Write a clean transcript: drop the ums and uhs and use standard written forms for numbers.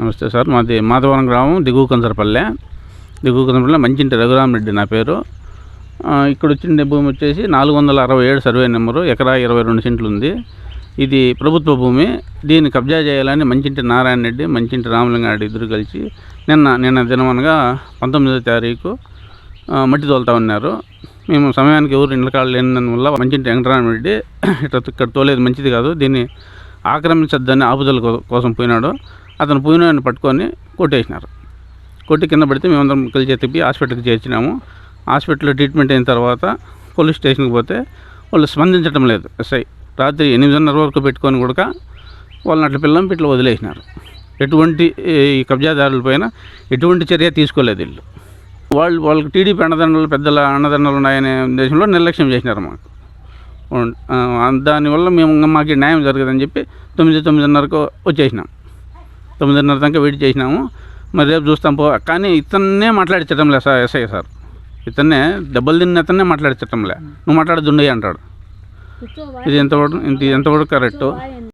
నమస్తే సార్, మాది మాధవరం గ్రామం దిగువ కంచరపల్లె మంచింటి రఘురామరెడ్డి నా పేరు. ఇక్కడ వచ్చిన భూమి వచ్చేసి 467 సర్వే నెంబరు, ఎకరా 22 సెంట్లు ఉంది. ఇది ప్రభుత్వ భూమి. దీన్ని కబ్జా చేయాలని మంచింటి నారాయణ రెడ్డి, మంచింటి రామలింగారెడ్డి ఇద్దరు కలిసి నిన్న దినమనగా 19వ తారీఖు మట్టి తోలుతా ఉన్నారు. మేము సమయానికి ఎవరు ఇండ్ల కాళ్ళు లేనందువల్ల మంచింటి వెంకటరామరెడ్డి ఇక్కడ తోలేదు మంచిది కాదు, దీన్ని ఆక్రమించద్దని ఆపుదల కోసం పోయినాడు. అతను పోయినాన్ని పట్టుకొని కొట్టేసినారు. కొట్టి కింద పడితే మేమందరం కలిసి తిప్పి హాస్పిటల్కి చేర్చినాము. హాస్పిటల్లో ట్రీట్మెంట్ అయిన తర్వాత పోలీస్ స్టేషన్కి పోతే వాళ్ళు స్పందించడం లేదు. ఎస్ఐ రాత్రి 8:30 వరకు పెట్టుకొని కూడా వాళ్ళని అట్లా పిట్ల వదిలేసినారు. ఎటువంటి ఈ కబ్జాదారుల పైన ఎటువంటి చర్య తీసుకోలేదు వీళ్ళు. వాళ్ళకి టీడీపీ అండదండలు, పెద్దల అండదండలు ఉన్నాయనే ఉద్దేశంలో నిర్లక్ష్యం చేసినారు మాకు. దానివల్ల మాకు న్యాయం జరగదని చెప్పి 9:30కు వచ్చేసినాం. 9:30 దాకా వెయిట్ చేసినాము. మరి రేపు చూస్తాం కానీ ఇతన్నే మాట్లాడించడం లే సార్, ఎస్ఐ సార్ ఇతన్నే దెబ్బలు తిన్న ఇతన్నే మాట్లాడించటంలే. నువ్వు మాట్లాడదుండయి అంటాడు. ఇది ఎంతవరకు కరెక్టు?